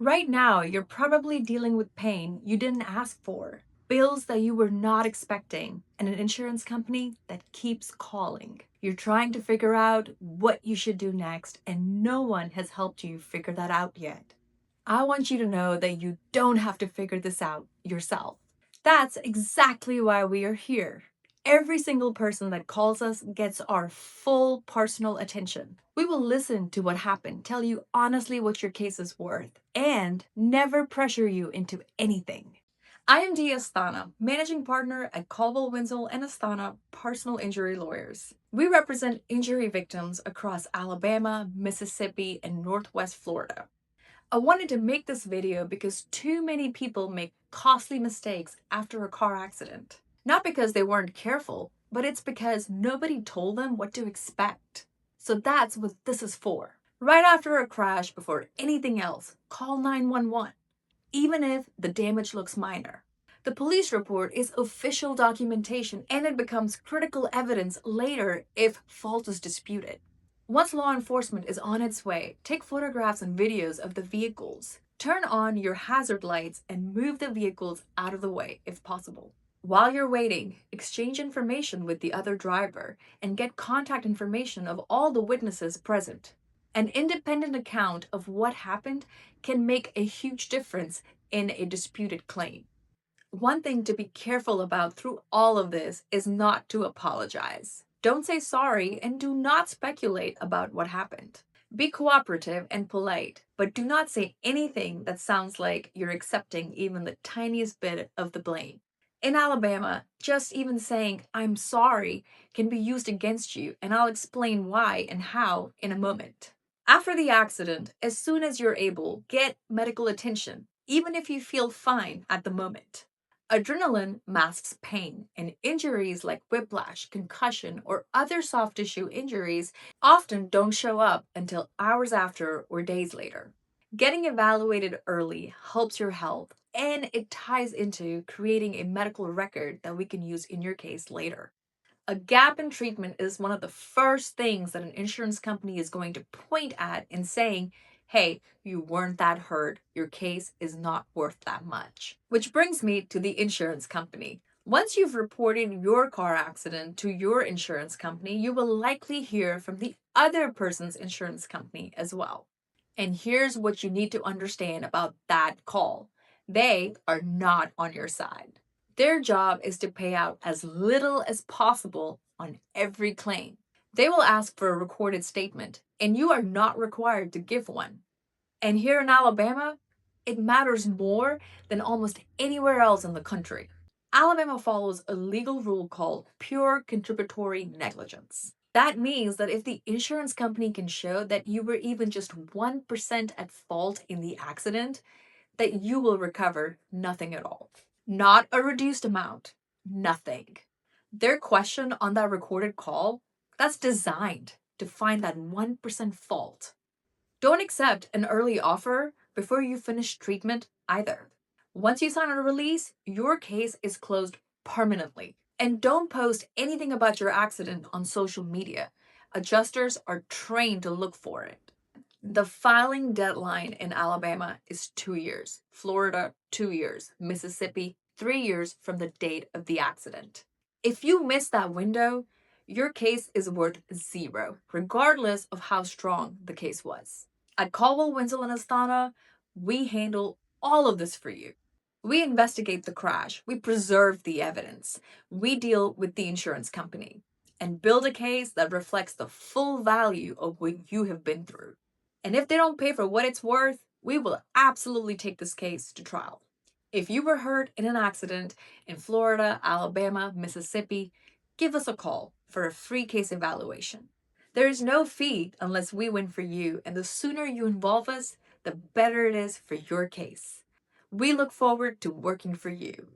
Right now, you're probably dealing with pain you didn't ask for, bills that you were not expecting, and an insurance company that keeps calling. You're trying to figure out what you should do next, and no one has helped you figure that out yet. I want you to know that you don't have to figure this out yourself. That's exactly why we are here. Every single person that calls us gets our full personal attention. We will listen to what happened, tell you honestly what your case is worth, and never pressure you into anything. I am Asthana, managing partner at Caldwell, Wenzel, and Asthana Personal Injury Lawyers. We represent injury victims across Alabama, Mississippi, and Northwest Florida. I wanted to make this video because too many people make costly mistakes after a car accident. Not because they weren't careful, but it's because nobody told them what to expect. So that's what this is for. Right after a crash, before anything else, call 911, even if the damage looks minor. The police report is official documentation and it becomes critical evidence later if fault is disputed. Once law enforcement is on its way, take photographs and videos of the vehicles. Turn on your hazard lights and move the vehicles out of the way if possible. While you're waiting, exchange information with the other driver and get contact information of all the witnesses present. An independent account of what happened can make a huge difference in a disputed claim. One thing to be careful about through all of this is not to apologize. Don't say sorry and do not speculate about what happened. Be cooperative and polite, but do not say anything that sounds like you're accepting even the tiniest bit of the blame. In Alabama, just even saying, "I'm sorry," can be used against you, and I'll explain why and how in a moment. After the accident, as soon as you're able, get medical attention, even if you feel fine at the moment. Adrenaline masks pain, and injuries like whiplash, concussion, or other soft tissue injuries often don't show up until hours after or days later. Getting evaluated early helps your health, and it ties into creating a medical record that we can use in your case later. A gap in treatment is one of the first things that an insurance company is going to point at in saying, "Hey, you weren't that hurt. Your case is not worth that much." Which brings me to the insurance company. Once you've reported your car accident to your insurance company, you will likely hear from the other person's insurance company as well. And here's what you need to understand about that call: they are not on your side. Their job is to pay out as little as possible on every claim. They will ask for a recorded statement, and you are not required to give one. And here in Alabama, it matters more than almost anywhere else in the country. Alabama follows a legal rule called pure contributory negligence. That means that if the insurance company can show that you were even just 1% at fault in the accident, that you will recover nothing at all. Not a reduced amount, nothing. Their question on that recorded call, that's designed to find that 1% fault. Don't accept an early offer before you finish treatment either. Once you sign a release, your case is closed permanently. And don't post anything about your accident on social media. Adjusters are trained to look for it. The filing deadline in Alabama is 2 years, Florida 2 years, Mississippi 3 years from the date of the accident. If you miss that window, your case is worth zero, regardless of how strong the case was. At Caldwell, Wenzel, and Asthana, we handle all of this for you. We investigate the crash, we preserve the evidence, we deal with the insurance company, and build a case that reflects the full value of what you have been through. And if they don't pay for what it's worth, we will absolutely take this case to trial. If you were hurt in an accident in Florida, Alabama, Mississippi, give us a call for a free case evaluation. There is no fee unless we win for you, and the sooner you involve us, the better it is for your case. We look forward to working for you.